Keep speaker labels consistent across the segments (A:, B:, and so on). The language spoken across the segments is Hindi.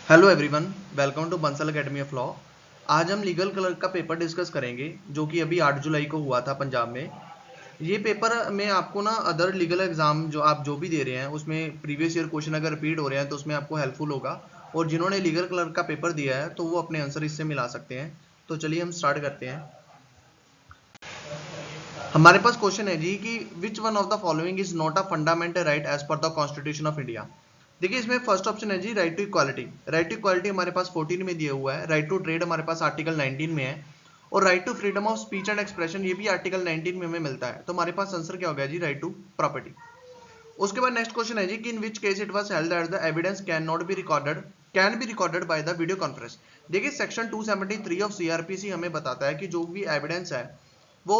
A: Hello everyone, welcome to Bansal academy of law. आज हम लीगल क्लर्क का पेपर डिस्कस करेंगे जो कि अभी 8 जुलाई को हुआ था पंजाब में। ये पेपर में आपको ना अदर लीगल एग्जाम जो आप जो भी दे रहे हैं उसमें प्रीवियस ईयर क्वेश्चन अगर रिपीट हो रहे हैं तो उसमें आपको हेल्पफुल होगा। और जिन्होंने लीगल क्लर्क का पेपर दिया है तो वो अपने आंसर इससे मिला सकते हैं। तो चलिए हम स्टार्ट करते हैं। हमारे पास क्वेश्चन है जी कि which one of the following is not a fundamental right as per the constitution of India. देखिए इसमें फर्स्ट ऑप्शन है जी right to equality. Right to equality हमारे पास 14 में दिया हुआ है। राइट टू ट्रेड हमारे पास आर्टिकल 19 में है। और right to freedom of speech and expression ये भी आर्टिकल 19 में हमें मिलता है। तो हमारे पास आंसर क्या हो गया जी, राइट टू प्रॉपर्टी। उसके बाद नेक्स्ट क्वेश्चन है जी कि in which case it was held that the evidence can be recorded by the video conference. देखिए सेक्शन 273 ऑफ सीआरपीसी हमें बताता है कि जो भी एविडेंस है वो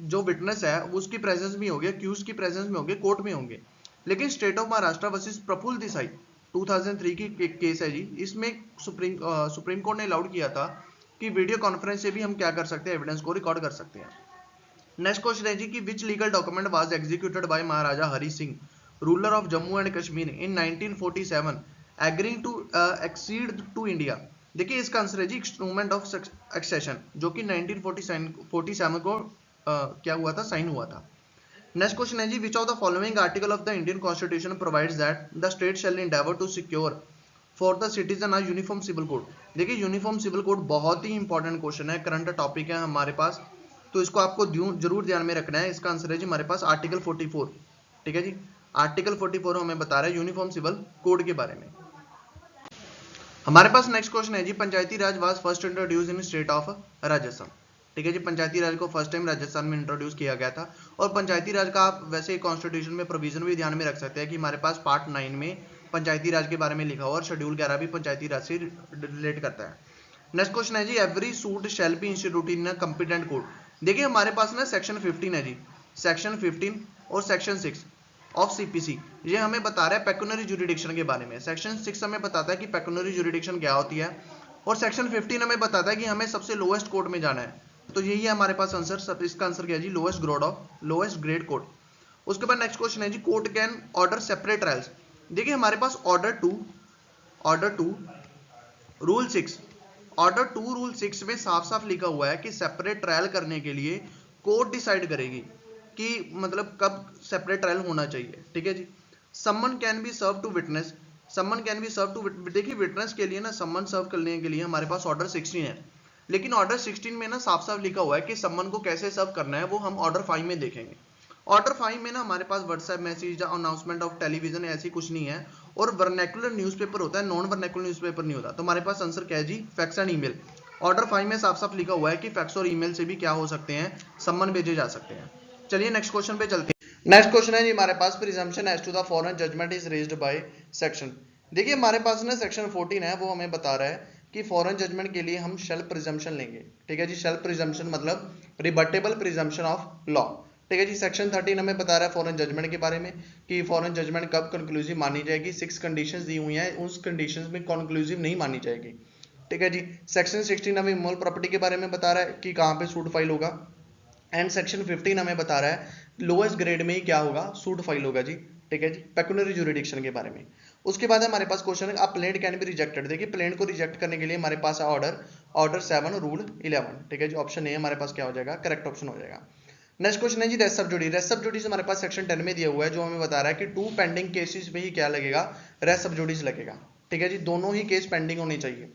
A: जो विटनेस है उसकी प्रेजेंस में होंगे, अक्यूज की प्रेजेंस में होंगे, कोर्ट में होंगे। लेकिन state of Maharashtra versus Praful Desai 2003 की केस है जी, इसमें सुप्रीम कोर्ट ने अलाउड किया था कि वीडियो कॉन्फ्रेंस से भी हम क्या कर सकते हैं, एविडेंस को रिकॉर्ड कर सकते हैं। नेक्स्ट क्वेश्चन है जी कि which legal document was executed by Maharaja Hari Singh ruler of Jammu and Kashmir in 1947 agreeing to accede to India. देखिए इसका आंसर है जी इंस्ट्रूमेंट ऑफ एक्सेशन जो कि 1947 को क्या हुआ था, साइन हुआ था। नेक्स्ट क्वेश्चन है जी which of the following article of the Indian constitution provides that the state shall endeavour to secure for the citizen a uniform civil code. देखिए यूनिफॉर्म सिविल कोड बहुत ही इंपॉर्टेंट क्वेश्चन है, करंट टॉपिक है हमारे पास, तो इसको आपको जरूर ध्यान में रखना है। इसका आंसर है जी हमारे पास आर्टिकल 44। ठीक है जी, आर्टिकल 44 हमें बता रहा है यूनिफॉर्म सिविल कोड के बारे में। हमारे पास नेक्स्ट क्वेश्चन है जी panchayati raj was first introduce in state of Rajasthan. ठीक है जी, पंचायती राज को फर्स्ट टाइम राजस्थान में इंट्रोड्यूस किया गया था। और पंचायती राज का आप वैसे कॉन्स्टिट्यूशन में प्रोविजन भी ध्यान में रख सकते हैं कि हमारे पास पार्ट 9 में पंचायती राज के बारे में लिखा हुआ और शेड्यूल 11 भी पंचायती राज से रिलेट करता है। नेक्स्ट क्वेश्चन है जी every suit shall be institute in competent court. देखिए हमारे पास ना सेक्शन 15 है जी, सेक्शन 15 और सेक्शन 6 ऑफ सीपीसी ये हमें बता रहा है पेक्यूनरी ज्यूरिडिक्शन के बारे में। सेक्शन 6 हमें बताता है कि पेक्यूनरी ज्यूरिडिक्शन क्या होती है और सेक्शन 15 हमें बताता है कि हमें सबसे लोएस्ट कोर्ट में जाना है। तो यही है हमारे पास आंसर, सब इसका आंसर क्या है जी, लोएस्ट ग्रेड कोर्ट। उसके बाद नेक्स्ट क्वेश्चन है जी court can order separate trials. देखिए हमारे पास ऑर्डर टू रूल 6 रूल 6 में साफ साफ लिखा हुआ है कि सेपरेट ट्रायल करने के लिए कोर्ट डिसाइड करेगी कि मतलब कब सेपरेट ट्रायल होना चाहिए। ठीक है जी, summon can be serve to witness. देखिए विटनेस के लिए ना समन सर्व करने के लिए हमारे पास ऑर्डर 16 है, लेकिन ऑर्डर 16 में ना साफ साफ लिखा हुआ है कि समन को कैसे सर्व करना है वो हम ऑर्डर 5 में देखेंगे। ऑर्डर 5 में ना हमारे पास व्हाट्सएप मैसेज या अनाउंसमेंट ऑफ टेलीविजन ऐसी कुछ नहीं है। और वर्नैकुलर न्यूज़पेपर होता है, नॉन वर्नैकुलर न्यूज़पेपर नहीं होता। तो हमारे पास आंसर क्या है जी, फैक्स एंड ईमेल। ऑर्डर 5 में साफ साफ लिखा हुआ है कि फैक्स और ईमेल से भी क्या हो सकते हैं, सम्मन भेजे जा सकते हैं। चलिए नेक्स्ट क्वेश्चन पे चलते हैं। नेक्स्ट क्वेश्चन है जी हमारे पास presumption as to the foreign judgement is raised by section. देखिए हमारे पास ना सेक्शन 14 है, वो हमें बता रहा है कि फॉरेन जजमेंट के लिए हम शेल प्रिजम्पशन लेंगे। ठीक है जी, शेल प्रिजम्पशन मतलब रिबटेबल प्रिजम्पशन ऑफ लॉ। ठीक है जी, सेक्शन 13 हमें बता रहा है फॉरेन जजमेंट के बारे में कि फॉरेन जजमेंट कब कंक्लूसिव मानी जाएगी। 6 कंडीशंस दी हुई हैं, उस कंडीशंस में कंक्लूसिव नहीं मानी जाएगी। ठीक है जी, सेक्शन 16 हमें मोल प्रॉपर्टी के बारे में बता रहा है कि कहाँ पे सूट फाइल होगा। एंड सेक्शन 15 हमें बता रहा है लोएस्ट ग्रेड में ही क्या होगा, सूट फाइल होगा जी। ठीक है जी, पेक्यूनरी ज्यूरिडिक्शन के बारे में। उसके बाद हमारे पास क्वेश्चन है अ प्लेंट कैन बी रिजेक्टेड। देखिए प्लेंट को रिजेक्ट करने के लिए हमारे पास ऑर्डर 7 रूल 11। ठीक है जी, ऑप्शन ए हमारे पास क्या हो जाएगा, करेक्ट ऑप्शन हो जाएगा। नेक्स्ट क्वेश्चन है जी रेस्ट सब जुडी। रेस्ट सब जुडीज हमारे पास सेक्शन 10 में दिया हुआ है, जो हमें बता रहा है कि 2 पेंडिंग केसेस में ही क्या लगेगा, रेस्ट सब जुडीज लगेगा। ठीक है जी, दोनों ही केस पेंडिंग होने चाहिए।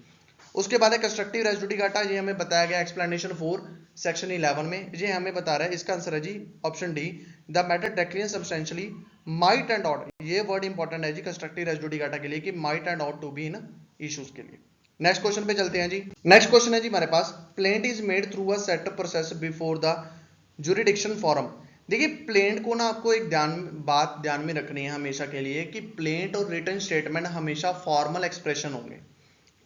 A: उसके बाद है कंस्ट्रक्टिव रेस्ट जुडिकाटा, ये हमें बताया गया एक्सप्लेनेशन 4 सेक्शन 11 में। ये हमें बता रहा है, इसका आंसर है जी option D the matter directly substantially might and ought. ये वर्ड इंपॉर्टेंट है जी कंस्ट्रक्टिव रेस्ट जुडिकाटा के लिए कि might and ought to be in issues के लिए। नेक्स्ट क्वेश्चन पे चलते हैं जी। नेक्स्ट क्वेश्चन है जी हमारे पास plaint is made through a set process before the jurisdiction forum. देखिए प्लेंट को ना आपको एक बात ध्यान में रखनी है हमेशा के लिए कि प्लेंट और रिटन स्टेटमेंट हमेशा फॉर्मल एक्सप्रेशन होंगे।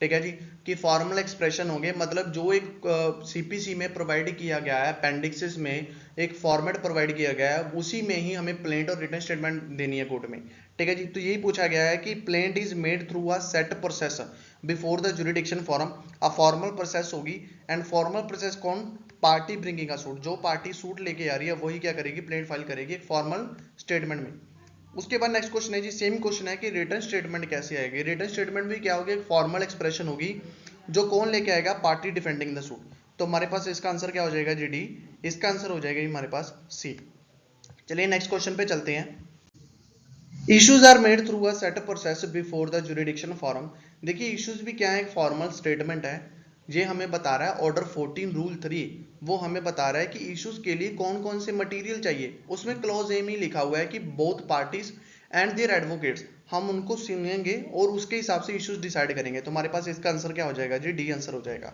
A: ठीक है जी, कि फॉर्मल एक्सप्रेशन होंगे, मतलब जो एक सीपीसी में प्रोवाइड किया गया है, अपेंडिक्सेस में एक फॉर्मेट प्रोवाइड किया गया है, उसी में ही हमें प्लेंट और रिटन स्टेटमेंट देनी है कोर्ट में। ठीक है जी, तो यही पूछा गया है कि plaint is made through a set process before the jurisdiction forum. A formal process होगी एंड फॉर्मल प्रोसेस कौन, पार्टी ब्रिंगिंग अ सूट। जो पार्टी सूट लेके आ रही है वही क्या करेगी, प्लेंट फाइल करेगी एक फॉर्मल स्टेटमेंट में। उसके बाद नेक्स्ट क्वेश्चन है जी, सेम क्वेश्चन है कि रिटर्न स्टेटमेंट कैसे आएगी। रिटर्न स्टेटमेंट भी क्या होगी, एक फॉर्मल एक्सप्रेशन होगी जो कौन लेके आएगा, पार्टी डिफेंडिंग द सूट। तो हमारे पास इसका आंसर क्या हो जाएगा जी, डी। इसका आंसर हो जाएगा हमारे पास सी। चलिए नेक्स्ट क्वेश्चन पे चलते हैं। Issues are made through a set process before the jurisdiction forum. देखिए इश्यूज भी क्या है, एक फॉर्मल स्टेटमेंट है। ये हमें बता रहा है ऑर्डर 14 रूल 3, वो हमें बता रहा है कि इश्यूज के लिए कौन कौन से मटेरियल चाहिए। उसमें क्लॉज ए में लिखा हुआ है कि both parties and their advocates, हम उनको सुनेंगे और उसके हिसाब से इश्यूज डिसाइड करेंगे। तो हमारे पास इसका आंसर क्या हो जाएगा जी, डी आंसर हो जाएगा।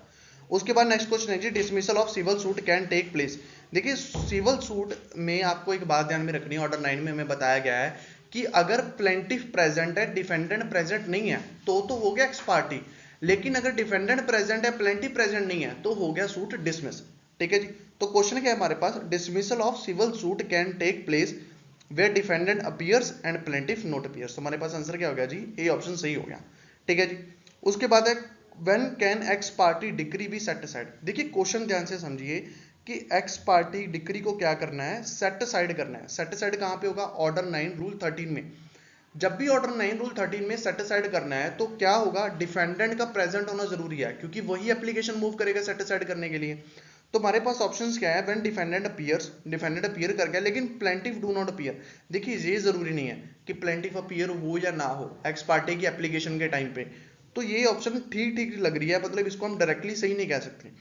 A: उसके बाद नेक्स्ट क्वेश्चन है जी, dismissal of civil suit can take place. देखिए सिविल सूट में आपको एक बात ध्यान में रखनी है, ऑर्डर 9 में हमें बताया गया है कि अगर प्लेंटिफ प्रेजेंट है, डिफेंडेंट प्रेजेंट नहीं है, तो हो गया एक्स पार्टी। लेकिन अगर डिफेंडेंट प्रेजेंट है, प्लेंटिफ प्रेजेंट नहीं है, तो हो गया सूट डिसमिस। ठीक है जी। तो क्वेश्चन क्या है हमारे पास, dismissal of civil suit can take place where defendant appears and plaintiff not appears. तो हमारे पास आंसर क्या हो गया जी, ए ऑप्शन सही हो गया। ठीक है जी। उसके बाद है when can ex parte decree be set aside. देखिए क्वेश्चन ध्यान से समझिए कि एक्स पार्टी डिक्री को क्या करना है, सेट असाइड करना है। सेट असाइड कहां पे होगा, ऑर्डर 9 रूल 13 में। जब भी ऑर्डर 9 रूल 13 में सेट असाइड करना है तो क्या होगा, डिफेंडेंट का प्रेजेंट होना जरूरी है, क्योंकि वही एप्लीकेशन मूव करेगा सेट असाइड करने के लिए। तो हमारे पास ऑप्शंस क्या है, when defendant appears, defendant appear कर गया लेकिन प्लेंटिफ डू नॉट अपीयर। देखिए ये जरूरी नहीं है कि प्लेंटिफ अपीयर हो या ना हो एक्स पार्टी की एप्लीकेशन के टाइम पे। तो ये ऑप्शन ठीक ठीक लग रही है, मतलब इसको हम डायरेक्टली सही नहीं कह सकते।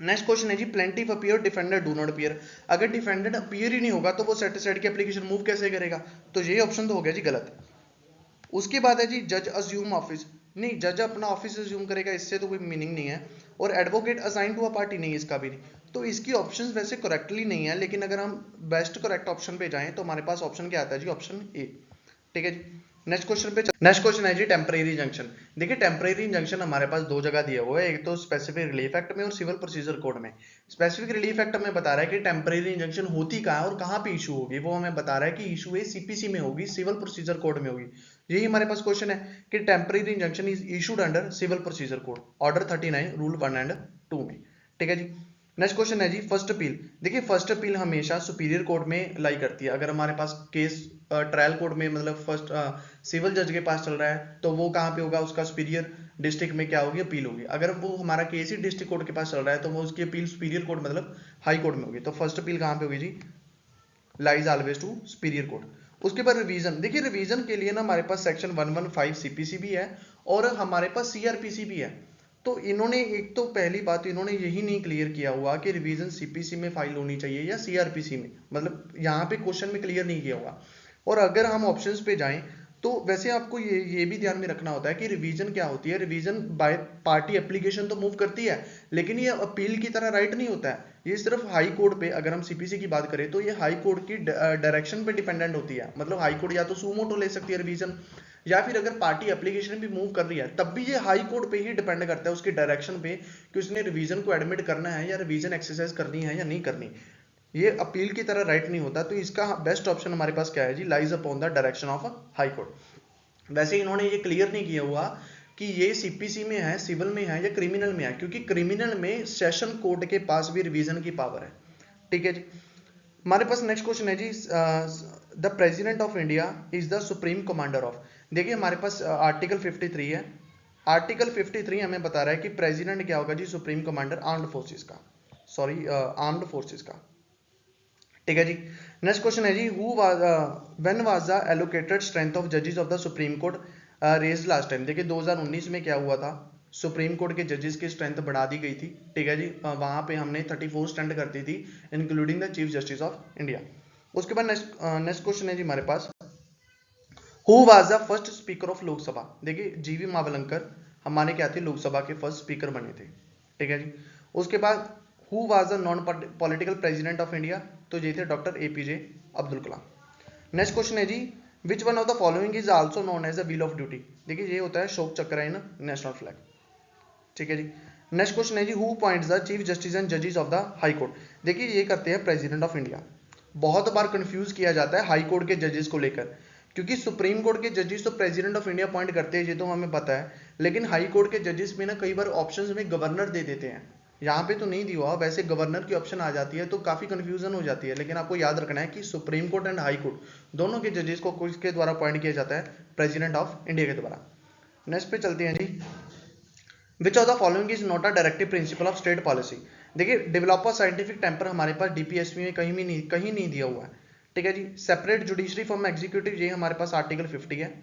A: नेक्स्ट क्वेश्चन है जी, plaintiff appear defendant do not appear. अगर डिफेंडेंट अपीयर ही नहीं होगा तो वो सेट असाइड की एप्लीकेशन मूव कैसे करेगा, तो ये ऑप्शन तो हो गया जी गलत। उसके बाद है जी, जज अज्यूम ऑफिस। नहीं, जज अपना ऑफिस अज्यूम करेगा, इससे तो कोई मीनिंग नहीं है। और advocate assign to a party, नहीं इसका भी नहीं। तो इसकी ऑप्शंस वैसे करेक्टली नहीं है, लेकिन अगर हम बेस्ट करेक्ट ऑप्शन पे जाएं तो हमारे पास ऑप्शन क्या आता है जी, ऑप्शन ए। ठीक है जी। नेक्स्ट क्वेश्चन है जी, टेम्परेरी इंजंक्शन। देखिए टेम्परेरी इंजंक्शन हमारे पास दो जगह दिया हुआ है, एक तो स्पेसिफिक रिलीफ एक्ट में और सिविल प्रोसीजर कोड में। स्पेसिफिक रिलीफ एक्ट हमें बता रहा है कि टेम्परेरी इंजंक्शन होती कहाँ है और कहाँ पे इशू होगी, वो हमें बता रहा है कि इशू है सीपीसी में होगी, सिविल प्रोसीजर कोड में होगी। यही हमारे पास क्वेश्चन है कि temporary injunction is issued under civil procedure code, order 39 rule 1 and 2 में। ठीक है जी। नेक्स्ट क्वेश्चन है जी, फर्स्ट अपील। देखिए फर्स्ट अपील हमेशा सुपीरियर कोर्ट में लाई करती है। अगर हमारे पास केस ट्रायल कोर्ट में, मतलब फर्स्ट सिविल जज के पास चल रहा है, तो वो कहाँ पे होगा, उसका सुपीरियर डिस्ट्रिक्ट में क्या होगी, अपील होगी। अगर वो हमारा केस ही डिस्ट्रिक्ट कोर्ट के पास चल रहा है तो वो उसकी अपील सुपीरियर कोर्ट मतलब हाई कोर्ट में होगी। तो फर्स्ट अपील कहाँ पे होगी जी, lies always to superior court. उसके बाद रिवीजन। देखिए रिवीजन के लिए ना हमारे पास सेक्शन 115 सीपीसी भी है और हमारे पास सीआरपीसी भी है। तो इन्होंने एक तो पहली बात इन्होंने यही नहीं क्लियर किया हुआ कि रिवीजन सीपीसी में फाइल होनी चाहिए या सीआरपीसी में, मतलब यहाँ पे क्वेश्चन में क्लियर नहीं किया हुआ। और अगर हम ऑप्शंस पे जाएं तो वैसे आपको ये भी ध्यान में रखना होता है कि रिवीजन क्या होती है। रिवीजन बाय पार्टी एप्लीकेशन तो मूव करती है, लेकिन ये अपील की तरह राइट नहीं होता है। ये सिर्फ हाई कोर्ट पे, अगर हम सीपीसी की बात करें तो ये हाई कोर्ट की डायरेक्शन पे डिपेंडेंट होती है। मतलब हाई कोर्ट या तो सुमोटो ले सकती है रिवीजन, या फिर अगर पार्टी एप्लीकेशन भी मूव कर रही है तब भी ये हाई कोर्ट पे ही डिपेंड करता है उसके डायरेक्शन पे कि उसने रिवीजन को एडमिट करना है या रिवीजन एक्सरसाइज करनी है या नहीं करनी। ये अपील की तरह राइट नहीं होता। तो इसका बेस्ट ऑप्शन हमारे पास क्या है जी, lies upon the direction of high court. वैसे इन्होंने ये क्लियर नहीं किया हुआ कि ये सीपीसी में है, सिविल में है या क्रिमिनल में है, क्योंकि क्रिमिनल में सेशन कोर्ट के पास भी रिवीजन की पावर है। ठीक है जी। हमारे पास नेक्स्ट क्वेश्चन है जी, the president of India is the supreme commander of. देखिए हमारे पास आर्टिकल 53 है। आर्टिकल 53 हमें बता रहा है कि प्रेसिडेंट क्या होगा जी, सुप्रीम कमांडर आर्म्ड फोर्सेस का, सॉरी आर्म्ड फोर्सेस का। ठीक है जी। नेक्स्ट क्वेश्चन है जी, who was when was the allocated strength of जजेस of the supreme court raised last time. देखिए 2019 में क्या हुआ था, सुप्रीम कोर्ट के जजेस की स्ट्रेंथ बढ़ा दी गई थी। ठीक है जी। वहां पे हमने 34 स्टैंड कर दी थी, including the chief justice of India. उसके बाद नेक्स्ट क्वेश्चन है जी हमारे पास, who was the first speaker of Lok Sabha. देखिए जीवी मावलंकर हमारे क्या थे, लोकसभा के फर्स्ट स्पीकर बने थे। ठीक है जी। उसके बाद who was the non political president of India, तो ये थे doctor APJ Abdul Kalam. Next question है जी, which one of the following is also known as the wheel of duty. देखिए ये होता है शोक चक्र इन नेशनल फ्लैग। ठीक है जी। नेक्स्ट क्वेश्चन है जी, who appoints the chief justice and जजेस ऑफ द हाई कोर्ट। देखिए ये करते हैं प्रेसिडेंट ऑफ इंडिया। बहुत बार कंफ्यूज किया जाता है हाई कोर्ट के जजेस को लेकर, क्योंकि सुप्रीम कोर्ट के जजेस तो प्रेसिडेंट ऑफ इंडिया अपॉइंट करते हैं, ये तो हमें पता है, लेकिन हाई कोर्ट के जजेस में ना कई बार ऑप्शंस में गवर्नर दे देते हैं। यहाँ पे तो नहीं दिया हुआ, वैसे गवर्नर की ऑप्शन आ जाती है तो काफी कंफ्यूजन हो जाती है, लेकिन आपको याद रखना है कि supreme court and high court दोनों के जजेस को किसके द्वारा अपॉइंट किया जाता है, प्रेसिडेंट ऑफ इंडिया के द्वारा। नेक्स्ट पे चलते हैं जी, which of the following is not a directive principle of state policy. देखिए डेवलप अ साइंटिफिक टेम्पर हमारे पास डीपीएसपी में कहीं नहीं दिया हुआ है, ठीक है जी। सेपरेट जुडिशरी फ्रॉम एग्जीक्यूटिव, ये हमारे पास आर्टिकल 50 है।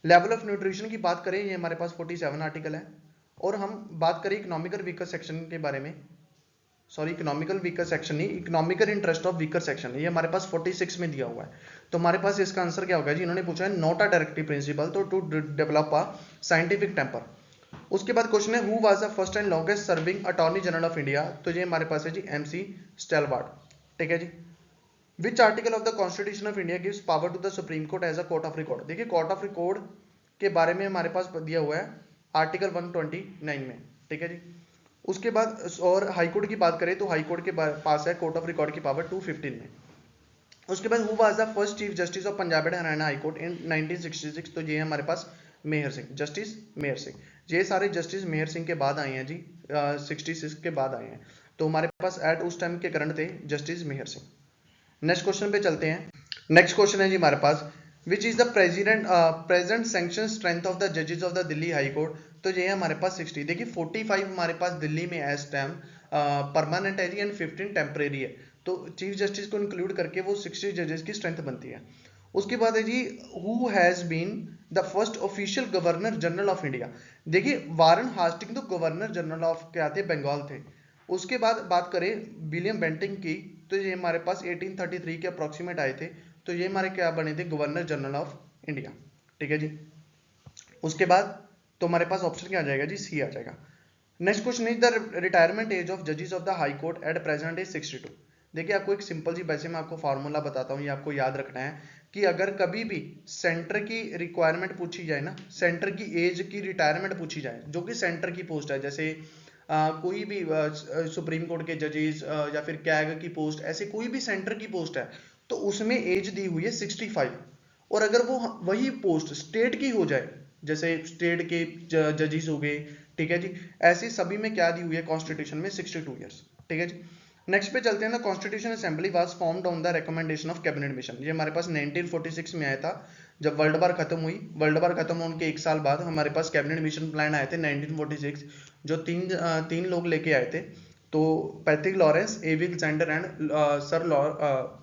A: लेवल ऑफ न्यूट्रिशन की बात करें, ये हमारे पास 47 आर्टिकल है। और हम बात करें इकोनॉमिकल वीकर सेक्शन के बारे में, सॉरी इकोनॉमिकल वीकर सेक्शन नहीं, economical interest of weaker section, ये हमारे पास 46 में दिया हुआ है। तो हमारे पास इसका आंसर क्या होगा जी, इन्होंने पूछा है नॉट अ डायरेक्टिव प्रिंसिपल, तो to develop a scientific temper. उसके बाद क्वेश्चन है, who was the first and longest serving attorney general of India, तो ये हमारे पास है जी MC स्टेलवार्ड, ठीक है जी। Which article of the constitution of India gives power to the supreme court as a court of record. देखिए कोर्ट ऑफ रिकॉर्ड के बारे में हमारे पास दिया हुआ है आर्टिकल 129 में, ठीक है जी। उसके बाद और हाई कोर्ट की बात करें तो हाई कोर्ट के पास है कोर्ट ऑफ रिकॉर्ड की पावर 215 में। उसके बाद who was the first chief justice of Punjab and Haryana high court in 1966, तो ये है हमारे पास मेहर सिंह, जस्टिस मेहर सिंह। ये सारे जस्टिस मेहर सिंह के बाद आए हैं जी, 66 के बाद आए हैं। तो हमारे पास एट उस टाइम के करंट थे justice Mehar Singh. Next question पे चलते हैं। नेक्स्ट क्वेश्चन है जी हमारे पास, which is the present sanction strength of the जजेस of the Delhi high court, तो ये है हमारे पास 60। देखिए 45 हमारे पास दिल्ली में एज टाइम परमानेंट है जी एंड 15 टेम्परेरी है, तो चीफ जस्टिस को इंक्लूड करके वो 60 जजेस की स्ट्रेंथ बनती है। उसके बाद है जी, who has been the first official governor general of India. देखिए वारन हास्टिंग तो गवर्नर जनरल ऑफ क्या थे, बंगाल थे। उसके बाद बात करें विलियम बेंटिंग की, तो ये हमारे पास 1833 के अप्रोक्सीमेट आए थे, तो ये हमारे क्या बने थे, गवर्नर जनरल ऑफ इंडिया, ठीक है जी। उसके बाद तो हमारे पास ऑप्शन क्या आ जाएगा जी, सी आ जाएगा। Next question is the retirement age of जजेस of the high court at present is 62। देखिए आपको एक सिंपल जी, वैसे मैं आपको फार्मूला बताता हूँ, ये आपको याद रखना है कि अगर कभी भी सेंटर की रिक्वायरमेंट पूछी जाए ना, सेंटर की एज की रिटायरमेंट पूछी जाए, जो कि सेंटर की पोस्ट है, जैसे कोई भी सुप्रीम कोर्ट के जजेस या फिर कैग की पोस्ट, ऐसे कोई भी सेंटर की पोस्ट है, तो उसमें एज दी हुई है 65। और अगर वो वही पोस्ट स्टेट की हो जाए, जैसे स्टेट के जजेस हो गए, ठीक है जी, ऐसे सभी में क्या दी हुई है कॉन्स्टिट्यूशन में 62 ईयर्स, ठीक है जी। नेक्स्ट पे चलते हैं ना, constitution assembly was formed on the recommendation of cabinet mission, ये हमारे पास 1946 में आया था, जब वर्ल्ड वार खत्म हुई। वर्ल्ड वार खत्म होने के एक साल बाद हमारे पास कैबिनेट मिशन प्लान आए थे 1946, जो तीन लोग लेके आए थे, तो Patrick Lawrence, A V Alexander and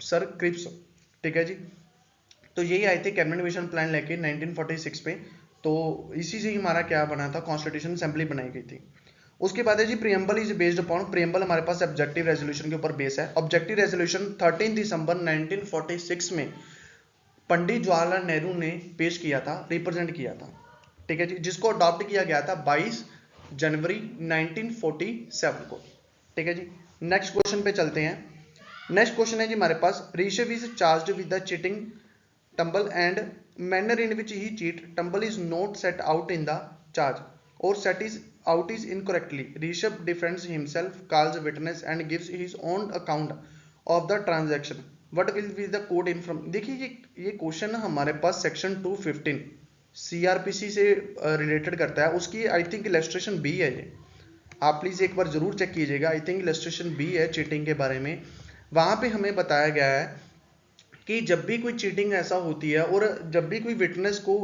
A: sir Cripps, ठीक है जी। तो यही आए थे कैबिनेट मिशन प्लान लेके 1946 पे, तो इसी से ही हमारा क्या बना था, कॉन्स्टिट्यूशन असेंबली बनाई गई थी। उसके बाद है जी preamble is based upon, preamble हमारे पास ऑब्जेक्टिव रेजोल्यूशन के ऊपर बेस है। ऑब्जेक्टिव रेजोल्यूशन 13 दिसंबर 1946 में पंडित जवाहरलाल नेहरू ने पेश किया था, रिप्रेजेंट किया था, ठीक है जी, जिसको अडॉप्ट किया गया था 22 जनवरी 1947 को, ठीक है जी। नेक्स्ट क्वेश्चन पे चलते हैं। नेक्स्ट क्वेश्चन है जी हमारे पास, Rishabh is charged with the cheating tumble and manner in which he cheat, tumble is not set out in the charge और set is out is incorrectly. Rishabh defends himself, calls witness and gives his own account of the transaction. What will be the code inform? देखिए ये क्वेश्चन हमारे पास सेक्शन 215 CRPC से रिलेटेड करता है, उसकी आई थिंक इलस्ट्रेशन बी है, ये आप प्लीज एक बार जरूर चेक कीजिएगा। आई थिंक इलस्ट्रेशन बी है चीटिंग के बारे में, वहां पे हमें बताया गया है कि जब भी कोई चीटिंग ऐसा होती है और जब भी कोई विटनेस को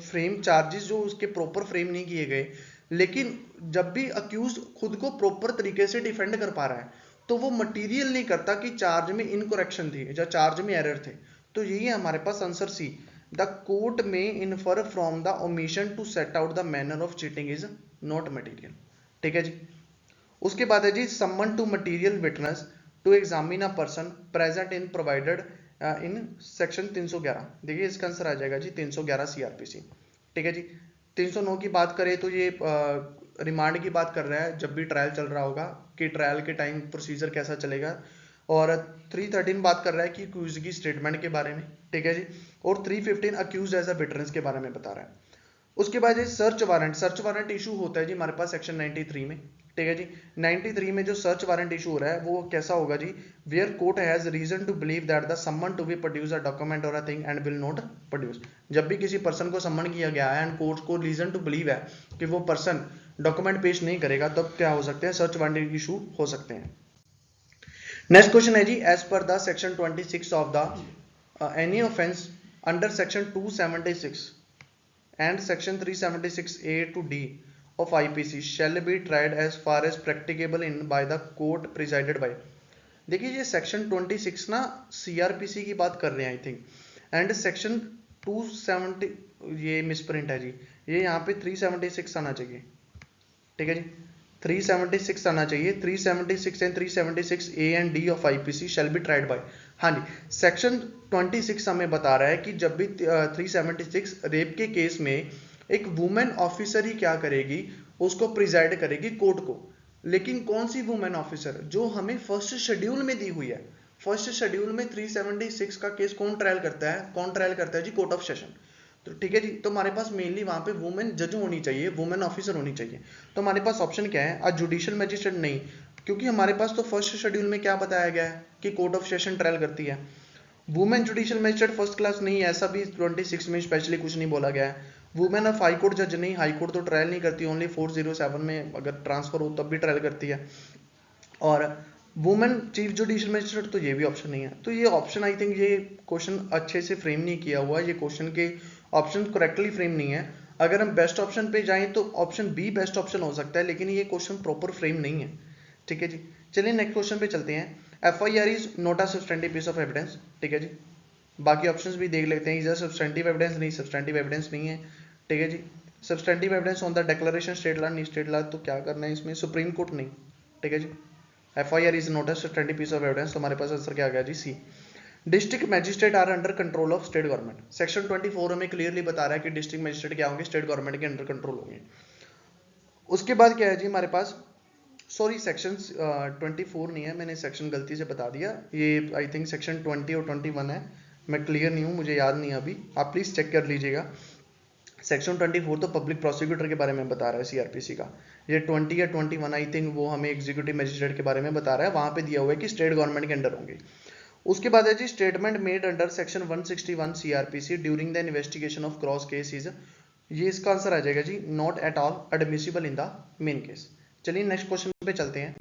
A: फ्रेम चार्जेस जो उसके प्रॉपर फ्रेम नहीं किए गए, लेकिन जब भी अक्यूज खुद को प्रॉपर तरीके से डिफेंड कर पा रहा है, तो वो मटेरियल नहीं करता कि चार्ज में इनकरेक्शन थी या चार्ज में एरर थे। तो यही है हमारे पास आंसर सी, द कोर्ट में infer from the omission to set out the manner of cheating is not material, ठीक है जी। उसके बाद है जी summon to material witness to examine a person present in provided in section 311। देखिए इसका आंसर आ जाएगा जी 311 CRPC, ठीक है जी। 309 की बात करें तो ये रिमांड की बात कर रहा है, जब भी ट्रायल चल रहा होगा कि ट्रायल के टाइम प्रोसीजर कैसा चलेगा। और 313 बात कर रहा है कि अक्यूज की स्टेटमेंट के बारे में, ठीक है जी। और 315 अक्यूज एज अ विटनेस के बारे में बता रहा है। उसके बाद ये सर्च वारंट इशू होता है जी हमारे पास सेक्शन 93 में, ठीक है जी। 93 में जो सर्च वारंट इशू हो रहा है वो कैसा होगा जी, where court has reason to believe that the summon to be produce a document और a thing and will not produce. जब भी किसी पर्सन को समन किया गया है एंड कोर्ट को रीजन टू बिलीव है कि वो पर्सन डॉक्यूमेंट पेश नहीं करेगा, तब क्या हो सकते हैं, सर्च वारंट इशू हो सकते हैं। नेक्स्ट क्वेश्चन है जी, as per the section 26 of the any offence under section 276 and section 376A to D of IPC shall be tried as far as practicable in by the court presided by। देखिए ये सेक्शन 26 ना CRPC की बात कर रहे हैं आई थिंक, एंड सेक्शन 270 ये मिसप्रिंट है जी, ये यहाँ पे 376 आना चाहिए, ठीक है जी, 376 आना चाहिए, 376 and 376 A and D of IPC shall be tried bye. हाँ जी, सेक्शन 26 हमें बता रहा है कि जब भी 376 रेप के केस में एक वुमेन ऑफिसर ही क्या करेगी, उसको प्रिजाइड करेगी कोर्ट को। लेकिन कौन सी वुमेन ऑफिसर, जो हमें फर्स्ट शेड्यूल में दी हुई है। फर्स्ट शेड्यूल में 376 का केस कौन ट्रायल करता है, कौन ट्रायल करता है जी, कोर्ट ऑफ सेशन। तो ठीक है जी, तो हमारे पास मेनली वहां पे वुमेन जज होनी चाहिए, वुमेन ऑफिसर होनी चाहिए। तो हमारे पास ऑप्शन क्या है, आज जुडिशियल मैजिस्ट्रेट नहीं, क्योंकि हमारे पास तो फर्स्ट शेड्यूल में क्या बताया गया है कि कोर्ट ऑफ सेशन ट्रायल करती है। Women judicial magistrate first class नहीं, ऐसा भी 26 में स्पेशली कुछ नहीं बोला गया है। वुमेन ऑफ हाई कोर्ट जज नहीं, हाई कोर्ट तो ट्रायल नहीं करती, ओनली 407 में अगर ट्रांसफर हो तब भी ट्रायल करती है। और वुमेन चीफ जुडिशियल मैजिस्ट्रेट, तो ये भी ऑप्शन नहीं है। तो ये ऑप्शन आई थिंक ये क्वेश्चन अच्छे से फ्रेम नहीं किया हुआ, ये क्वेश्चन के ऑप्शन करेक्टली फ्रेम नहीं है। अगर हम बेस्ट ऑप्शन पे जाएं तो ऑप्शन बी बेस्ट ऑप्शन हो सकता है, लेकिन ये क्वेश्चन प्रॉपर फ्रेम नहीं है, ठीक है जी। चलिए नेक्स्ट क्वेश्चन पे चलते हैं। FIR is not a substantive piece of evidence, ठीक है जी। बाकी ऑप्शंस भी देख लेते हैं। इज अ सब्सटेंटिव एविडेंस, नहीं सब्सटेंटिव एविडेंस नहीं है, ठीक है जी। Substantive evidence on the declaration state law, नहीं स्टेट लॉ, तो क्या करना है इसमें, सुप्रीम कोर्ट नहीं, ठीक है जी। FIR is not a substantive piece of evidence, तो हमारे पास आंसर क्या आ गया जी, C. District magistrate are under control of state government. Section 24 हमें क्लियरली बता रहा है कि डिस्ट्रिक्ट मैजिस्ट्रेट क्या होंगे, स्टेट गवर्नमेंट के अंडर कंट्रोल होंगे। उसके बाद क्या है जी हमारे पास, सॉरी सेक्शन 24 नहीं है, मैंने सेक्शन गलती से बता दिया, ये आई थिंक सेक्शन 20 और 21 है, मैं क्लियर नहीं हूँ, मुझे याद नहीं अभी, आप प्लीज चेक कर लीजिएगा। सेक्शन 24 तो पब्लिक प्रोसिक्यूटर के बारे में बता रहा है CRPC का, ये 20 या 21 आई थिंक वो हमें एग्जीक्यूटिव मैजिस्ट्रेट के बारे में बता रहा है, वहां पे दिया हुआ है कि स्टेट गवर्नमेंट के अंडर होंगे। उसके बाद है जी, statement made under section 161 CRPC during the investigation of cross case is, ये इसका आंसर आ जाएगा जी, not at all admissible in the main case. चलिए नेक्स्ट क्वेश्चन पे चलते हैं।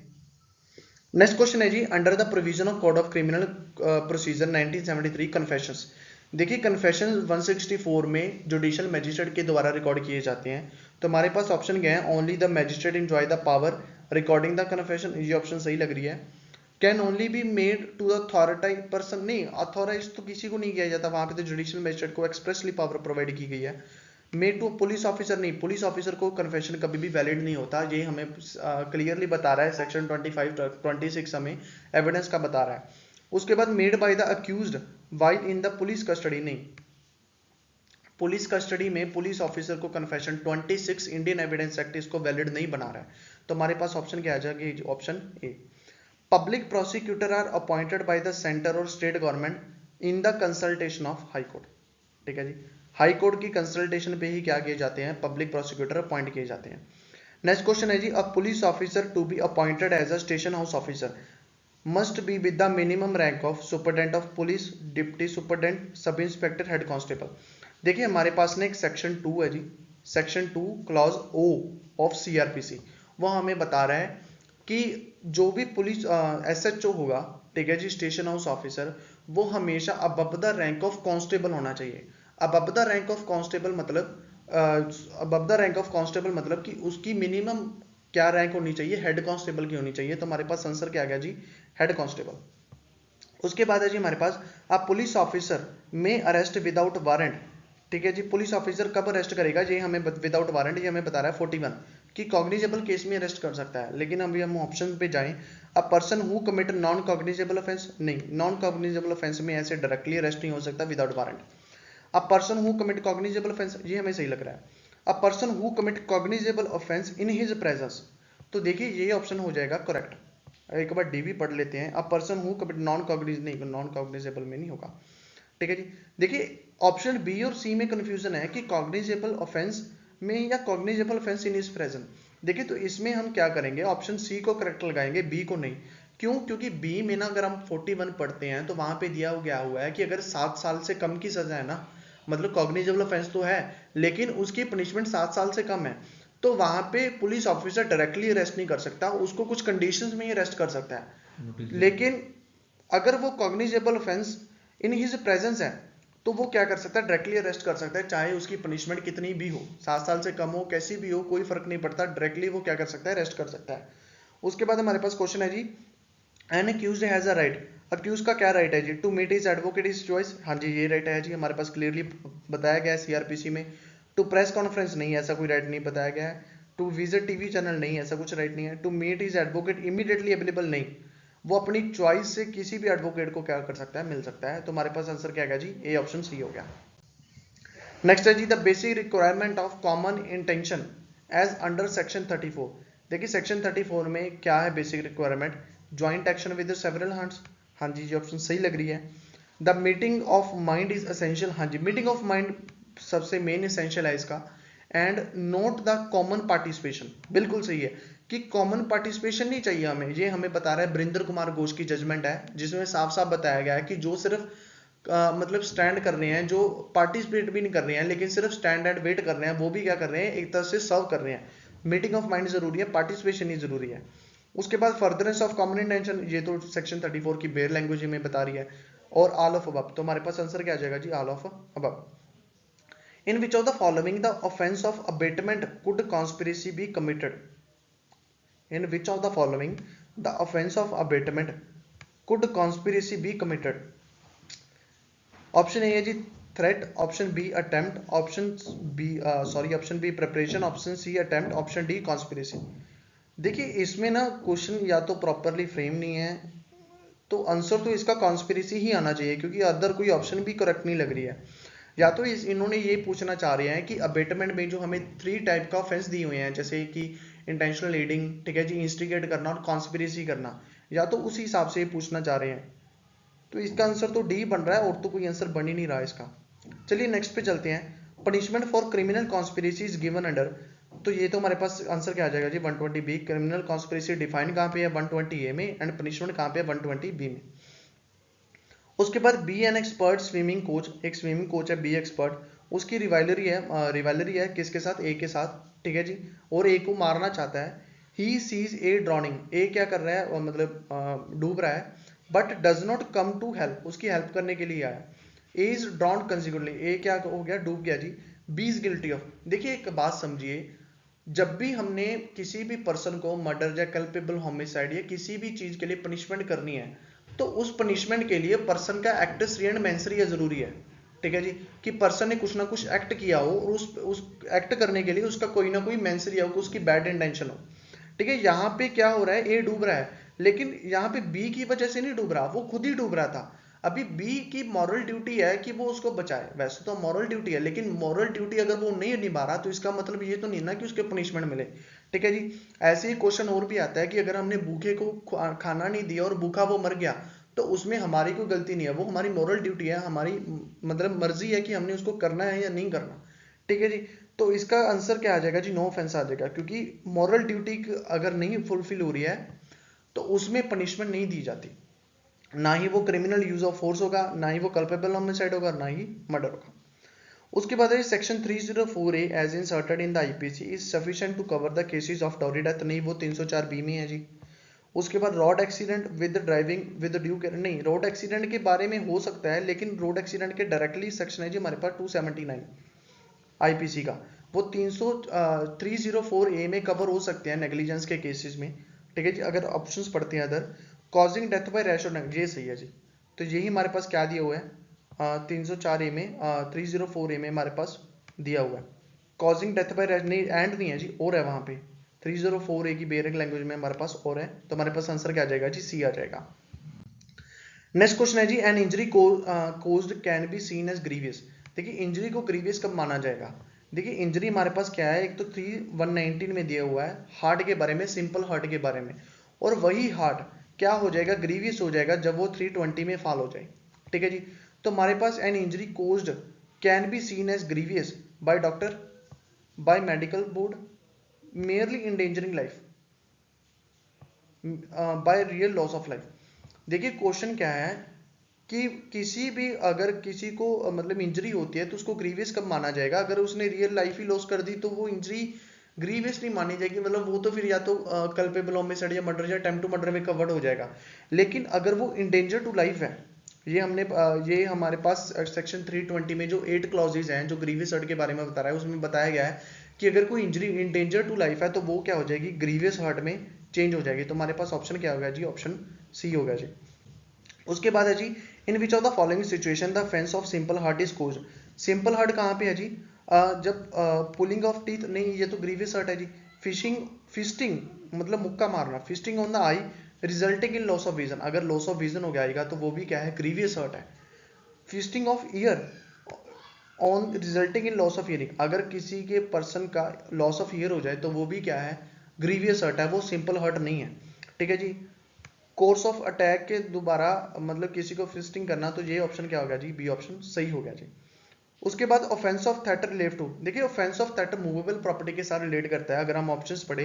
A: नेक्स्ट क्वेश्चन है जी, under the provision of code of criminal procedure 1973 confessions. देखिए कन्फेशन 164 में जुडिशियल मैजिस्ट्रेट के द्वारा रिकॉर्ड किए जाते हैं। तो हमारे पास ऑप्शन क्या है, only the magistrate enjoy the power recording the confession, ये ऑप्शन सही लग रही है। Can only be made to authorise person, नहीं अथॉराइज तो किसी को नहीं किया जाता, वहां पे तो जुडिशियल मैजिस्ट्रेट को एक्सप्रेसली पावर प्रोवाइड की गई है। मेड टू पुलिस ऑफिसर नहीं, पुलिस ऑफिसर को कन्फेशन कभी भी वैलिड नहीं होता, ये हमें क्लियरली बता रहा है सेक्शन 26 हमें एविडेंस का बता रहा है। उसके बाद made by the accused while in the police custody, नहीं पुलिस कस्टडी में पुलिस ऑफिसर को कन्फेशन 26 इंडियन एविडेंस एक्ट इसको वैलिड नहीं बना रहा है। तो हमारे पास ऑप्शन क्या आ जाएगा, option A. Public prosecutor are appointed by the centre और state government in the consultation of high court, ठीक है जी। हाई कोर्ट की कंसल्टेशन पे ही क्या किए जाते हैं, पब्लिक प्रोसिक्यूटर अपॉइंट किए जाते हैं। नेक्स्ट क्वेश्चन है जी, a police officer to be appointed as a station house officer must be with the minimum rank of superintendent of police, deputy superintendent, sub inspector, head constable. देखिए हमारे पास ने एक सेक्शन 2 है जी, section 2 clause O of CRPC, वो हमें बता रहा है कि जो भी पुलिस SHO होगा, ठीक है जी, स्टेशन हाउस ऑफिसर, वो हमेशा above the rank of constable होना चाहिए। Above the rank of constable मतलब above the rank of constable मतलब कि उसकी मिनिमम क्या रैंक होनी चाहिए, हेड कांस्टेबल की होनी चाहिए। तो हमारे पास आंसर क्या आ गया जी, हेड कांस्टेबल। उसके बाद है जी हमारे पास, अब पुलिस ऑफिसर में अरेस्ट विदाउट वारंट, ठीक है जी, पुलिस ऑफिसर कब अरेस्ट करेगा, ये हमें विदाउट वारंट, ये हमें बता रहा है 41 कि कॉग्निजेबल केस में अरेस्ट कर सकता है। लेकिन अभी हम ऑप्शन पे जाएं, अ person who commit non cognizable offence, नहीं नॉन कॉग्निजेबल ऑफेंस में ऐसे डायरेक्टली अरेस्ट नहीं हो सकता without warrant. A person who commit cognizable offence, ये हमें सही लग रहा है, अ person who commit cognizable offence in his presence, तो देखिए ये ऑप्शन हो जाएगा करेक्ट। एक बार डी भी पढ़ लेते हैं, a person who commit non cognizable, नहीं नॉन कॉग्निजेबल में नहीं होगा, ठीक है जी। देखिए ऑप्शन बी और सी में कंफ्यूजन है कि कॉग्निजेबल ऑफेंस में या cognizable offence in is present. देखिए तो इसमें हम क्या करेंगे, ऑप्शन सी को करेक्ट लगाएंगे, बी को नहीं। क्यों? क्योंकि बी में ना अगर हम 41 पढ़ते हैं तो वहां पे दिया गया हुआ है कि अगर 7 साल से कम की सजा है ना, मतलब कॉग्निजेबल ऑफेंस तो है लेकिन उसकी पनिशमेंट 7 साल से कम है, तो वहां पे पुलिस ऑफिसर डायरेक्टली अरेस्ट नहीं कर सकता, उसको कुछ कंडीशंस में ही अरेस्ट कर सकता है। लेकिन अगर वो cognizable offence in his presence है तो वो क्या कर सकता है, डायरेक्टली अरेस्ट कर सकता है, चाहे उसकी पनिशमेंट कितनी भी हो, 7 साल से कम हो, कैसी भी हो, कोई फर्क नहीं पड़ता, डायरेक्टली वो क्या कर सकता है, अरेस्ट कर सकता है। उसके बाद हमारे पास क्वेश्चन है जी, an accused has a right, accuse का क्या राइट है जी, to meet his advocate his choice, हाँ जी ये राइट है जी, हमारे पास क्लियरली बताया गया है सीआरपीसी में। टू प्रेस कॉन्फ्रेंस, नहीं ऐसा कोई राइट नहीं बताया गया है। टू विजिट टीवी चैनल, नहीं ऐसा कुछ राइट नहीं है। To meet his advocate immediately available, नहीं, वो अपनी चॉइस से किसी भी एडवोकेट को क्या कर सकता है, मिल सकता है। तो हमारे पास आंसर क्या है जी, ए ऑप्शन सी हो गया। नेक्स्ट है जी, the basic requirement of common intention as under section 34। देखिए सेक्शन 34 में क्या है basic requirement, joint action with several hands, हाँ जी ये ऑप्शन सही लग रही है। The meeting of mind is essential, हाँ जी मीटिंग ऑफ माइंड सबसे मेन एसेंशियल है इसका। And not the common participation, बिल्कुल सही है कि कॉमन पार्टिसिपेशन नहीं चाहिए हमें, ये हमें बता रहा है बरिंदर कुमार घोष की जजमेंट है जिसमें साफ साफ बताया गया है कि जो सिर्फ मतलब स्टैंड कर रहे हैं, जो पार्टिसिपेट भी नहीं कर रहे हैं लेकिन सिर्फ स्टैंड एंड वेट कर रहे हैं, वो भी क्या कर रहे हैं, एक तरह से सर्व कर रहे हैं। मीटिंग ऑफ माइंड जरूरी है, पार्टिसिपेशन ही जरूरी है। उसके बाद फर्दरेंस ऑफ कॉमन इंटेंशन, ये तो सेक्शन 34 की बेयर लैंग्वेज में बता रही है। और ऑल ऑफ अबव, तो हमारे पास आंसर क्या आ जाएगा जी, all of above. In which of the following the offence of abetment could conspiracy be committed, in which of the following the offence of abetment could conspiracy be committed. Option A है जी threat, option B attempt, option B preparation, option C attempt, option D conspiracy. देखिए इसमें ना क्वेश्चन या तो प्रॉपरली फ्रेम नहीं है, तो आंसर तो इसका कॉन्स्पिरेसी ही आना चाहिए क्योंकि अदर कोई ऑप्शन भी करेक्ट नहीं लग रही है। या तो इन्होंने ये पूछना चाह रहे हैं कि अबेटमेंट में जो हमें 3 टाइप का ऑफेंस दिए हुए हैं, जैसे कि इंटेंशनल लीडिंग, ठीक है जी, इंस्टिगेट करना और कॉन्स्पिरेसी करना, या तो उसी हिसाब से पूछना चाह रहे हैं। तो इसका आंसर तो डी बन रहा है और तो कोई आंसर बन ही नहीं रहा इसका। चलिए नेक्स्ट पे चलते हैं। Punishment for criminal conspiracy is given under, तो ये तो हमारे पास आंसर क्या आ जाएगा जी 120 बी। क्रिमिनल कॉन्स्पिरेसी डिफाइन कहाँ पे है 120 ए में, एंड पनिशमेंट कहाँ पे है 120 बी में। उसके बाद B an expert swimming coach, एक स्विमिंग कोच है बी एक्सपर्ट, उसकी रिवाइलरी है किसके साथ, ए के साथ, ठीक है जी, और ए को मारना चाहता है। ही सीज ए ड्रॉनिंग, ए क्या कर रहा है, मतलब डूब रहा है, but does not come to help, उसकी हेल्प करने के लिए आया। A is drowned consequently, A क्या हो गया, डूब गया जी। बी इज गिल्टी ऑफ, देखिए एक बात समझिए, जब भी हमने किसी भी पर्सन को मर्डर या कल्पेबल होमिसाइड या किसी भी चीज के लिए पनिशमेंट करनी है, तो उस पनिशमेंट के लिए पर्सन का एक्टस री एंड मेंस री जरूरी है, ठीक है जी, कि पर्सन ने कुछ ना कुछ एक्ट किया हो और उस एक्ट करने के लिए उसका कोई ना कोई मेंस री हो, उसकी बैड इंटेंशन हो, ठीक है। यहाँ पे क्या हो रहा है, ए डूब रहा है, लेकिन यहाँ पे बी की वजह से नहीं डूब रहा, वो खुद ही डूब रहा था। अभी बी की मॉरल ड्यूटी है कि वो उसको बचाए, वैसे तो मॉरल ड्यूटी है, लेकिन मॉरल ड्यूटी अगर वो नहीं निभा रहा तो इसका मतलब ये तो नहीं ना कि उसके पनिशमेंट मिले, ठीक है जी। ऐसे ही क्वेश्चन और भी आता है कि अगर हमने भूखे को खाना नहीं दिया और भूखा वो मर गया, तो उसमें हमारी कोई गलती नहीं है, वो हमारी मॉरल ड्यूटी है, हमारी मतलब मर्जी है कि हमने उसको करना है या नहीं करना, ठीक है जी। तो इसका आंसर क्या आ जाएगा जी, नो ऑफेंस आ जाएगा, क्योंकि मॉरल ड्यूटी अगर नहीं फुलफिल हो रही है तो उसमें पनिशमेंट नहीं दी जाती, ना ही वो क्रिमिनल यूज ऑफ फोर्स होगा, ना ही वो कल्पेबल होमिसाइड होगा, ना ही मर्डर होगा। उसके बाद है section 304A as inserted in the IPC is sufficient to cover the cases of dowry death, नहीं वो 304B में है जी। उसके बाद road accident with driving with due care, नहीं रोड एक्सीडेंट के बारे में हो सकता है, लेकिन रोड एक्सीडेंट के डायरेक्टली सेक्शन है जी हमारे पास 279 आईपीसी का, वो 304A में कवर हो सकते हैं नेग्लिजेंस के केसेस में, ठीक है जी। अगर ऑप्शंस पढ़ते हैं other, causing death by rash और ये सही है जी, तो यही हमारे पास क्या दिया हुआ है 304A में 304A में हमारे पास दिया हुआ है, कॉजिंग डेथ बाय रैश नहीं, एंड नहीं है जी, और है वहां पे 304A की बेरिंग लैंग्वेज में हमारे पास और है, तो हमारे पास आंसर क्या आ जाएगा जी, सी आ जाएगा। नेक्स्ट क्वेश्चन है जी, an injury caused can be seen as grievous. देखिए इंजरी को ग्रीवियस कब माना जाएगा, देखिए इंजरी हमारे पास क्या है, एक तो 119 में दिया हुआ है हार्ट के बारे में, सिंपल हार्ट के बारे में, और वही हार्ट क्या हो जाएगा, ग्रीवियस हो जाएगा जब वो 320 में फॉल हो जाए, ठीक है जी। तो हमारे पास an injury caused can be seen as grievous by doctor, by medical board, merely endangering life by real loss of life. देखिए क्वेश्चन क्या है कि किसी भी अगर किसी को मतलब इंजरी होती है तो उसको ग्रीवियस कब माना जाएगा? अगर उसने रियल लाइफ ही लॉस कर दी तो वो इंजरी ग्रीवियस नहीं मानी जाएगी, मतलब वो तो फिर या तो कल्पेबल होमिसाइड या मर्डर या अटेम्प्ट टू मर्डर में कवर्ड हो जाएगा। लेकिन अगर वो इंडेंजर टू लाइफ है, ये हमने ये हमारे पास सेक्शन 320 में जो 8 क्लॉजेज हैं जो ग्रीवियस हर्ट के बारे में बता रहा है, उसमें बताया गया है कि अगर कोई इंजरी इंडेंजर टू लाइफ है तो वो क्या हो जाएगी? ग्रीवियस हर्ट में चेंज हो जाएगी। तो हमारे पास ऑप्शन क्या होगा जी? ऑप्शन सी होगा जी। उसके बाद है जी, in which of the following situation the offence of simple hurt is caused. Simple hurt कहाँ पे है जी? जब पुलिंग ऑफ टीथ, नहीं ये तो ग्रीवियस हर्ट है जी। फिस्टिंग मतलब मुक्का मारना, fisting on the I resulting in loss of vision, अगर लॉस ऑफ विजन हो जाएगा तो वो भी क्या है? ग्रीवियस हर्ट है। Fisting of year on resulting in loss of hearing, अगर किसी के पर्सन का लॉस ऑफ ईयर हो जाए तो वो भी क्या है? ग्रीवियस हर्ट है, वो सिंपल हर्ट नहीं है। ठीक है जी। कोर्स ऑफ अटैक के दोबारा मतलब किसी को फिस्टिंग करना, तो ये ऑप्शन क्या होगा जी? बी ऑप्शन सही हो गया जी। उसके बाद ऑफेंस ऑफ थेट रिलेट टू, देखिए ऑफेंस ऑफ थेट मूवेबल प्रॉपर्टी के साथ रिलेट करता है। अगर हम ऑप्शंस पढ़े,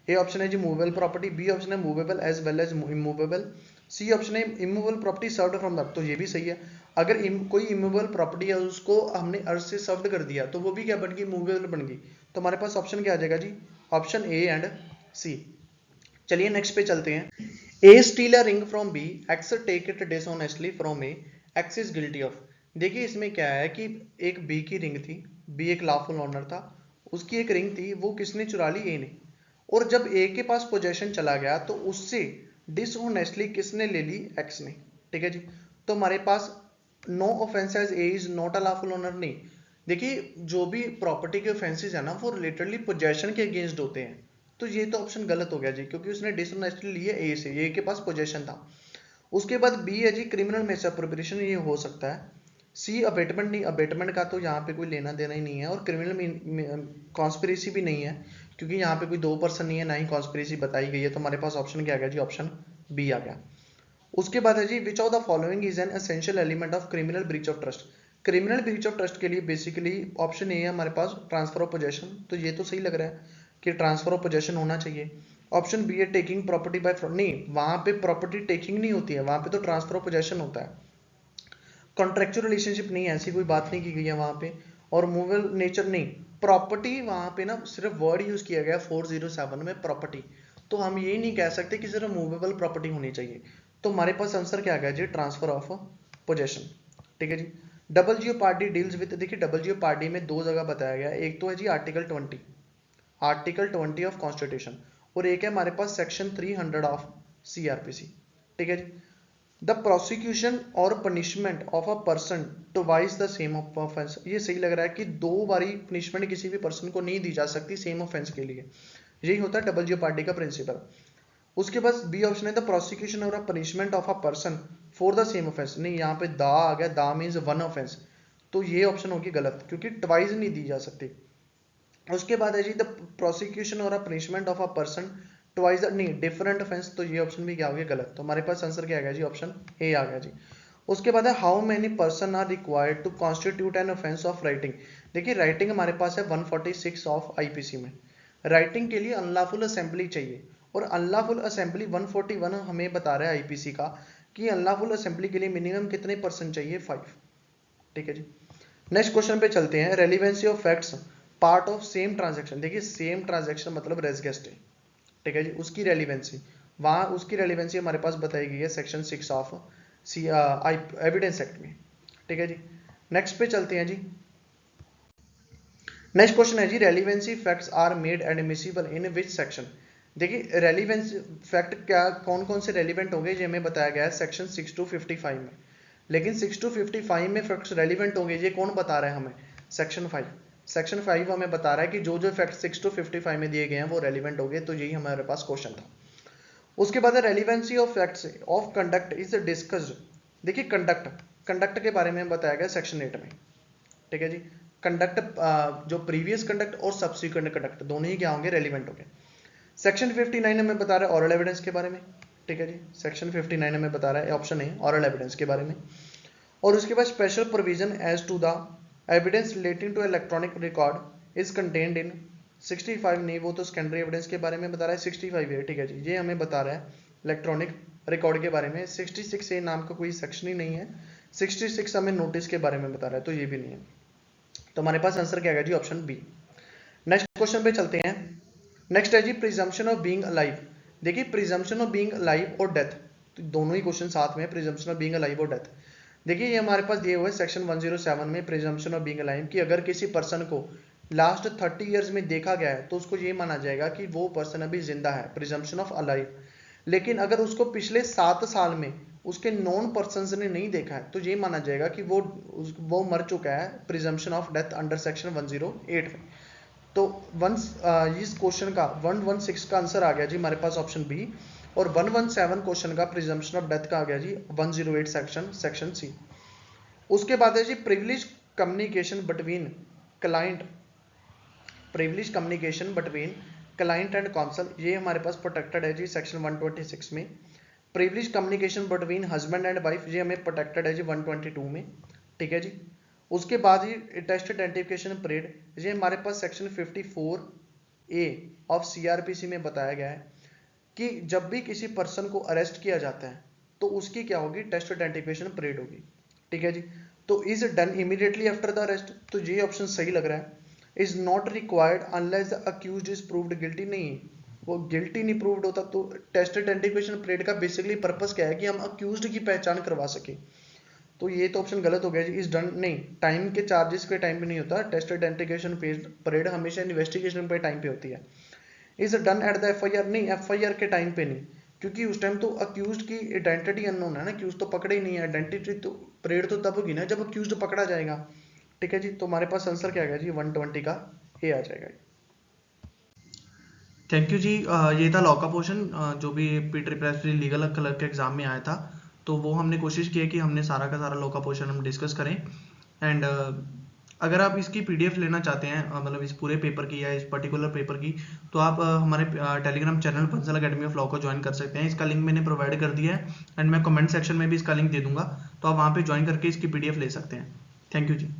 A: ए ऑप्शन है जी मूवेबल प्रॉपर्टी, बी ऑप्शन है movable as well as immovable, C option है immovable property severed from that, तो ये भी सही है। अगर कोई इमूवेबल प्रॉपर्टी है उसको हमने अर्थ से सर्व्ड कर दिया तो वो भी क्या बन गई? मूवेबल बन गई। तो हमारे पास ऑप्शन क्या आ जाएगा जी? ऑप्शन ए एंड सी। चलिए नेक्स्ट पे चलते हैं। A steal a ring from B, X take it dishonestly from A, X is guilty of. देखिए इसमें क्या है कि एक बी की रिंग थी, बी एक लॉफुल ओनर था, उसकी एक रिंग थी, वो किसने चुरा ली? ए ने। और जब ए के पास पोजेशन चला गया तो उससे डिसऑनेस्टली किसने ले ली? एक्स ने। ठीक है जी। तो हमारे पास no offence as A is not a lawful owner नहीं। देखिए जो भी प्रॉपर्टी के ऑफेंसेस है ना वो रिलेटेडली पोजेशन के अगेंस्ट होते हैं, तो ये तो ऑप्शन गलत हो गया जी, क्योंकि उसने डिसऑनेस्टली लिए ए से, ए के पास पोजेशन था। उसके बाद बी है जी क्रिमिनल मिसअप्रोप्रिएशन, ये हो सकता है। सी अबेटमेंट, नहीं अबेटमेंट का तो यहाँ पे कोई लेना देना ही नहीं है, और क्रिमिनल कॉन्स्पिरेसी भी नहीं है, क्योंकि यहाँ पे कोई दो पर्सन नहीं है, ना ही कॉन्स्पिरेसी बताई गई है। तो हमारे पास ऑप्शन क्या आ गया जी? ऑप्शन बी आ गया। उसके बाद है जी which of the following is an essential element of criminal breach of trust. Criminal breach of trust के लिए बेसिकली ऑप्शन ए है हमारे पास ट्रांसफर ऑफ पोजेशन, तो ये तो सही लग रहा है कि ट्रांसफर ऑफ पोजेशन होना चाहिए। ऑप्शन बी है टेकिंग प्रॉपर्टी बाय फ्रॉड, नहीं वहां पे प्रॉपर्टी टेकिंग नहीं होती है, वहां पे तो ट्रांसफर ऑफ पोजेशन होता है। कॉन्ट्रेक्चुअल रिलेशनशिप नहीं है, ऐसी कोई बात नहीं की गई है वहां पे। और मूवेबल नेचर नहीं, प्रॉपर्टी वहां पे ना सिर्फ वर्ड यूज किया गया 407 में प्रॉपर्टी, तो हम ये नहीं कह सकते कि सिर्फ मूवेबल प्रॉपर्टी होनी चाहिए। तो हमारे पास आंसर क्या आ गया जी? Transfer of possession. ठीक है जी। Double jeopardy deals with, देखिए डबल जियो पार्टी में दो जगह बताया गया है, एक तो है जी आर्टिकल 20, आर्टिकल 20 ऑफ कॉन्स्टिट्यूशन, और एक है हमारे पास सेक्शन 300 ऑफ सीआरपीसी। ठीक है जी। द प्रोसिक्यूशन और punishment of a person twice the same offence, ये सही लग रहा है कि दो बारी पनिशमेंट किसी भी पर्सन को नहीं दी जा सकती सेम ऑफेंस के लिए, यही होता है डबल जियो पार्टी का प्रिंसिपल। उसके बाद बी ऑप्शन है द प्रोसिक्यूशन और punishment of a person for the same offence, नहीं यहाँ पे दा आ गया, दा मीन्स वन ऑफेंस, तो ये ऑप्शन होगी गलत, क्योंकि ट्वाइस नहीं दी जा सकती। उसके बाद है जी द प्रोसिक्यूशन और punishment of a person twice, नहीं डिफरेंट ऑफेंस, तो ये ऑप्शन भी क्या हो गया? गलत। तो हमारे पास आंसर क्या आ गया जी? ऑप्शन ए आ गया जी। उसके बाद है how many person are required to constitute an offence of rioting. देखिए राइटिंग हमारे पास है 146 ऑफ आईपीसी में, राइटिंग के लिए अनलॉफुल असेंबली चाहिए, और अनलॉफुल असेंबली 141 हमें बता रहा है आईपीसी का कि अनलॉफुल असेंबली के लिए मिनिमम कितने पर्सन चाहिए? 5। ठीक है जी। नेक्स्ट क्वेश्चन पे चलते हैं। Relevancy of facts part of same transaction, देखिए सेम ट्रांजेक्शन मतलब रेजगेस्ट है। ठीक है जी। उसकी रेलिवेंसी, वहां उसकी रेलिवेंसी हमारे पास बताई गई है सेक्शन 6 ऑफ एविडेंस एक्ट में। ठीक है जी। नेक्स्ट पे चलते हैं जी। नेक्स्ट क्वेश्चन है जी relevancy facts are made admissible in which section. देखिए रेलिवेंसी फैक्ट क्या कौन कौन से रेलिवेंट होंगे, ये हमें बताया गया है सेक्शन 6 to 55 में, लेकिन 6 to 55 में फैक्ट्स रेलिवेंट होंगे ये कौन बता रहा है हमें? सेक्शन 5। सेक्शन 5 हमें बता रहा है कि जो जो फैक्ट 6 to 55 में दिए गए हैं वो रेलिवेंट हो गए, तो यही हमारे पास क्वेश्चन था। उसके बाद relevancy of facts of conduct is discussed. देखिए कंडक्ट के बारे में बताया गया सेक्शन 8 में। ठीक है जी। कंडक्ट जो प्रीवियस कंडक्ट और सब्सिक्वेंट कंडक्ट दोनों ही क्या होंगे? रेलिवेंट होंगे। सेक्शन 59 हमें बता रहा है ऑरल एविडेंस के बारे में। ठीक है जी। सेक्शन 59 हमें बता रहा है, ऑप्शन है ऑरल एविडेंस के बारे में। और उसके बाद special provision as to the evidence relating to electronic record is contained in 65 नहीं, वो तो सेकेंडरी एविडेंस के बारे में बता रहा है। 65 है, ठीक है जी, ये हमें बता रहा है इलेक्ट्रॉनिक रिकॉर्ड के बारे में। 66 ए नाम का कोई सेक्शन ही नहीं है। 66 हमें नोटिस के बारे में बता रहा है, तो ये भी नहीं है। तो हमारे पास आंसर क्या है जी, ऑप्शन बी। नेक्स्ट क्वेश्चन पे चलते हैं। नेक्स्ट है जी प्रिजम्पशन ऑफ बीइंग अलाइव। देखिए प्रिजम्पशन ऑफ बीइंग अलाइव और डेथ, तो दोनों ही क्वेश्चन साथ में, प्रिजम्पशन ऑफ बीइंग अलाइव और डेथ। देखिए ये हमारे पास दिए हुए सेक्शन 107 में प्रिजम्पशन ऑफ बीइंग अलाइव कि अगर किसी पर्सन को लास्ट 30 ईयर्स में देखा गया है तो उसको ये माना जाएगा कि वो पर्सन अभी जिंदा है, प्रिजम्पशन ऑफ अलाइव। लेकिन अगर उसको पिछले 7 साल में उसके नॉन पर्सन ने नहीं देखा है तो ये माना जाएगा कि वो मर चुका है, presumption of death under section 108 में। तो इस क्वेश्चन का 116 का आंसर आ गया जी हमारे पास ऑप्शन बी, और 117 क्वेश्चन का प्रिजम्पशन ऑफ डेथ का आ गया जी 108 सेक्शन सी। उसके बाद है जी privilege communication between client, privilege communication between client and council, ये हमारे पास प्रोटेक्टेड है जी सेक्शन 126 में। Privilege communication between husband and wife, ये हमें प्रोटेक्टेड है जी 122 में, ठीक है जी। उसके बाद ही टेस्ट आइडेंटिफिकेशन परेड, ये हमारे पास सेक्शन 54A ऑफ CRPC में बताया गया है कि जब भी किसी पर्सन को अरेस्ट किया जाता है तो उसकी क्या होगी, टेस्ट आइडेंटिफिकेशन परेड होगी, ठीक है जी। तो is done immediately after the arrest, तो ये ऑप्शन सही लग रहा है। Is not required unless the accused is proved guilty, नहीं, वो गिल्टी नहीं प्रूव्ड होता। तो टेस्ट आइडेंटिफिकेशन परेड का बेसिकली पर्पस क्या है कि हम अक्यूज्ड की पहचान करवा सके, तो ये तो ऑप्शन गलत हो गया जी। इज डन नहीं, टाइम के चार्जेस के टाइम पे नहीं होता, टेस्ट आइडेंटिफिकेशन परेड हमेशा इन्वेस्टिगेशन पे टाइम पे होती है। Is done at the FIR, नहीं, FIR के टाइम पे नहीं, क्योंकि उस टाइम तो अक्यूज्ड की आइडेंटिटी अननोन है ना, अक्यूज्ड तो पकड़े ही नहीं है, आइडेंटिटी तो परेड तो तब होगी ना जब अक्यूज्ड पकड़ा जाएगा, ठीक है जी। तो हमारे पास आंसर क्या आ गया जी, 120 का ए आ जाएगा। थैंक यू जी। ये था लॉ का पोर्शन जो भी PEET लीगल क्लर्क के एग्जाम में आया था, तो वो हमने कोशिश की है कि हमने सारा का सारा लॉ का पोर्शन हम डिस्कस करें। एंड अगर आप इसकी PDF लेना चाहते हैं, मतलब इस पूरे पेपर की या इस पर्टिकुलर पेपर की, तो आप हमारे टेलीग्राम चैनल पंसल अकेडमी ऑफ लॉ को ज्वाइन कर सकते हैं। इसका लिंक मैंने प्रोवाइड कर दिया है एंड मैं कमेंट सेक्शन में भी इसका लिंक दे दूंगा, तो आप वहाँ पे ज्वाइन करके इसकी PDF ले सकते हैं। Thank you ji.